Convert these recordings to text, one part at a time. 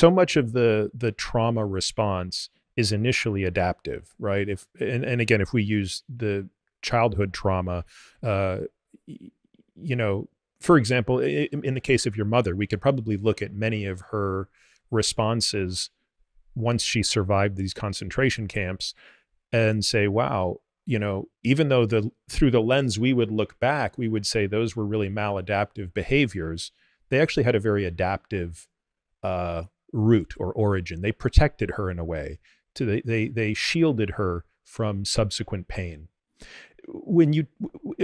so much of the trauma response is initially adaptive, right? And again, if we use the childhood trauma, you know, for example, in the case of your mother, we could probably look at many of her responses once she survived these concentration camps and say, wow, you know, even though through the lens we would look back, we would say those were really maladaptive behaviors, they actually had a very adaptive root or origin. They protected her in a way. They shielded her from subsequent pain. When you,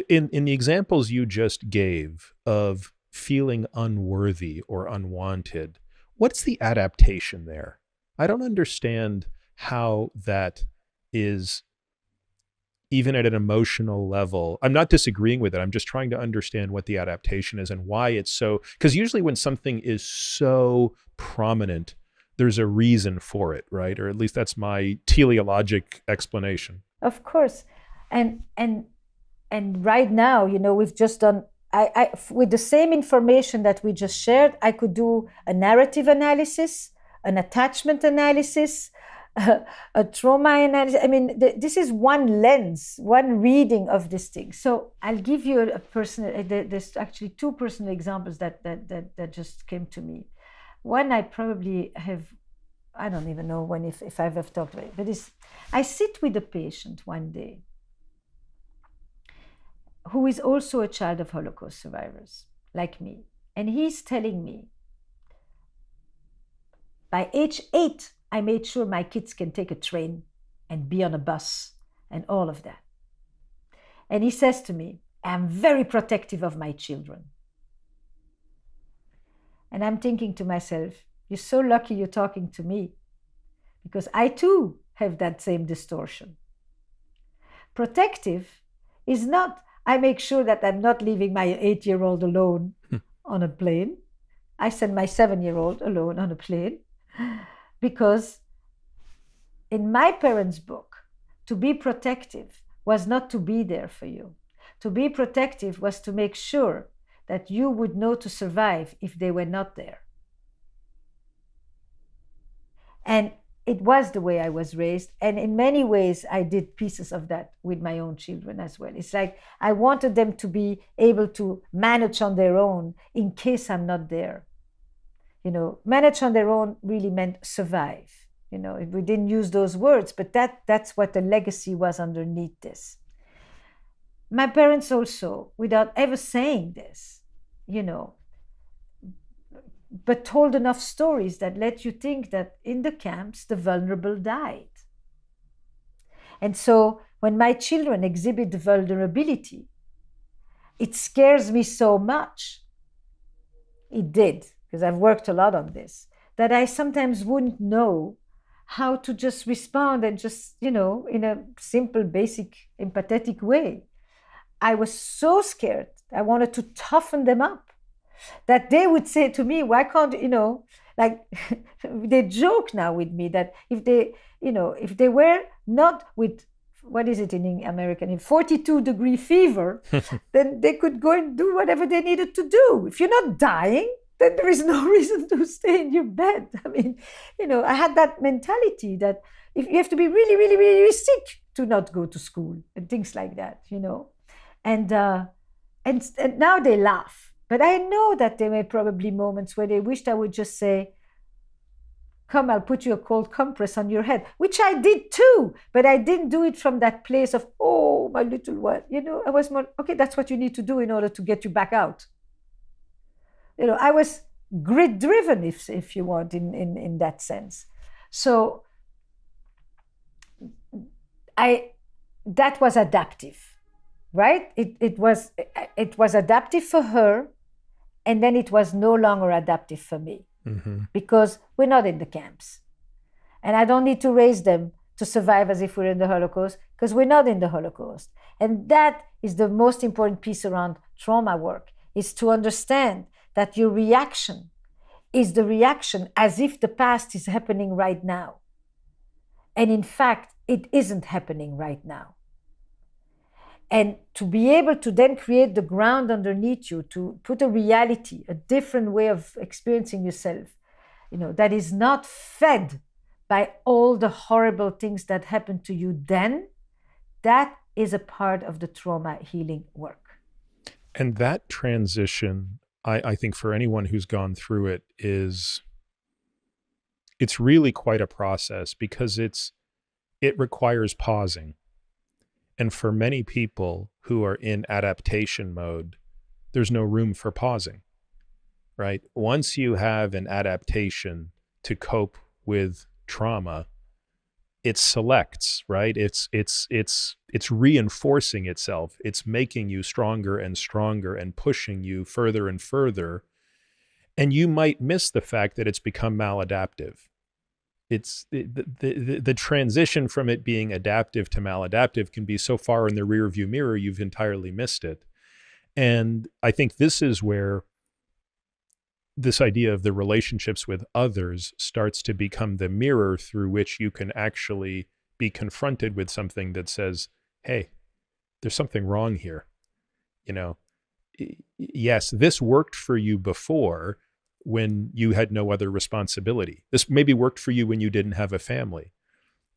in the examples you just gave of feeling unworthy or unwanted, what's the adaptation there? I don't understand how that is, even at an emotional level. I'm not disagreeing with it. I'm just trying to understand what the adaptation is and why it's so, because usually when something is so prominent, there's a reason for it, right? Or at least that's my teleologic explanation. Of course. And right now, you know, we've just done, I with the same information that we just shared, I could do a narrative analysis, an attachment analysis, a trauma analysis. I mean, this is one lens, one reading of this thing. So I'll give you a personal, there's actually two personal examples that just came to me. One I probably have, I don't even know when, if I've ever talked about it, but I sit with a patient one day who is also a child of Holocaust survivors, like me. And he's telling me, by age 8, I made sure my kids can take a train and be on a bus and all of that. And he says to me, I'm very protective of my children. And I'm thinking to myself, you're so lucky you're talking to me, because I too have that same distortion. Protective is not, I make sure that I'm not leaving my 8-year-old alone on a plane. I send my 7-year-old alone on a plane, because in my parents' book, to be protective was not to be there for you. To be protective was to make sure that you would know to survive if they were not there. And it was the way I was raised. And in many ways, I did pieces of that with my own children as well. It's like I wanted them to be able to manage on their own in case I'm not there. You know, manage on their own really meant survive. You know, we didn't use those words, but that's what the legacy was underneath this. My parents also, without ever saying this, you know, but told enough stories that let you think that in the camps, the vulnerable died. And so when my children exhibit the vulnerability, it scares me so much. It did, because I've worked a lot on this, that I sometimes wouldn't know how to just respond and just, you know, in a simple, basic, empathetic way. I was so scared. I wanted to toughen them up, that they would say to me, why can't, you know, like they joke now with me that if they, you know, if they were not with, what is it in American, in 42-degree fever, then they could go and do whatever they needed to do. If you're not dying, then there is no reason to stay in your bed. I mean, you know, I had that mentality that if you have to be really, really, really, really sick to not go to school and things like that, you know. And now they laugh. But I know that there were probably moments where they wished I would just say, come, I'll put you a cold compress on your head, which I did too. But I didn't do it from that place of, oh, my little one. You know, I was more, okay, that's what you need to do in order to get you back out. You know, I was grit-driven, if you want, in that sense. So that was adaptive, right? It was adaptive for her, and then it was no longer adaptive for me, because we're not in the camps. And I don't need to raise them to survive as if we're in the Holocaust, because we're not in the Holocaust. And that is the most important piece around trauma work, is to understand that your reaction is the reaction as if the past is happening right now. And in fact, it isn't happening right now. And to be able to then create the ground underneath you, to put a reality, a different way of experiencing yourself, that is not fed by all the horrible things that happened to you then, that is a part of the trauma healing work. And that transition, I think for anyone who's gone through it, it's really quite a process, because it requires pausing. And for many people who are in adaptation mode, there's no room for pausing, right? Once you have an adaptation to cope with trauma, it selects, right? It's reinforcing itself. It's making you stronger and stronger and pushing you further and further. And you might miss the fact that it's become maladaptive. It's the transition from it being adaptive to maladaptive can be so far in the rear view mirror, you've entirely missed it. And I think this is where this idea of the relationships with others starts to become the mirror through which you can actually be confronted with something that says, hey, there's something wrong here. Yes, this worked for you before when you had no other responsibility. This maybe worked for you when you didn't have a family.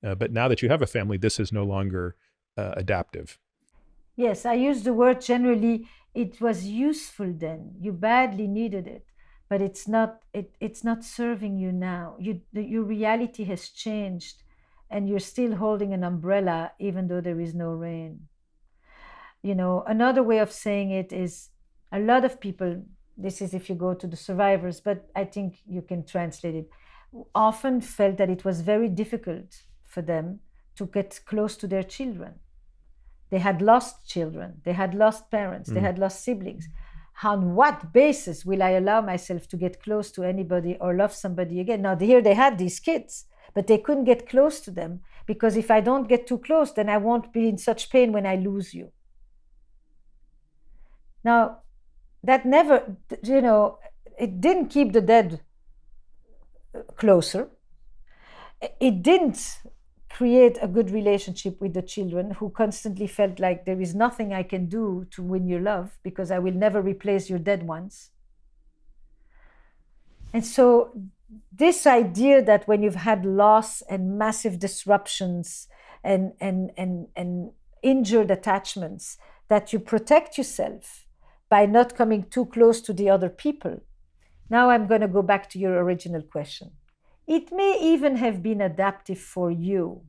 But now that you have a family, this is no longer adaptive. Yes, I use the word generally. It was useful then. You badly needed it. But it's not serving you now. Your reality has changed, and you're still holding an umbrella even though there is no rain. Another way of saying it is, a lot of people, this is if you go to the survivors, but I think you can translate it, often felt that it was very difficult for them to get close to their children. They had lost children, they had lost parents, they had lost siblings. On what basis will I allow myself to get close to anybody or love somebody again? Now, here they had these kids, but they couldn't get close to them, because if I don't get too close, then I won't be in such pain when I lose you. Now, that never, it didn't keep the dead closer. It didn't create a good relationship with the children, who constantly felt like there is nothing I can do to win your love, because I will never replace your dead ones. And so this idea that when you've had loss and massive disruptions and injured attachments, that you protect yourself by not coming too close to the other people. Now I'm going to go back to your original question. It may even have been adaptive for you,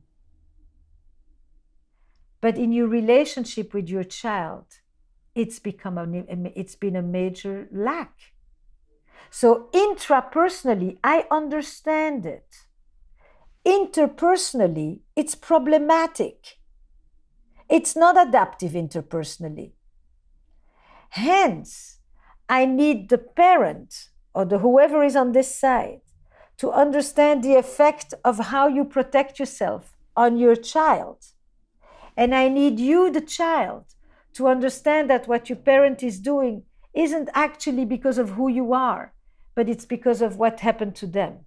but in your relationship with your child, it's been a major lack. So intrapersonally, I understand it. Interpersonally, it's problematic. It's not adaptive interpersonally. Hence, I need the parent or whoever is on this side to understand the effect of how you protect yourself on your child. And I need you, the child, to understand that what your parent is doing isn't actually because of who you are, but it's because of what happened to them.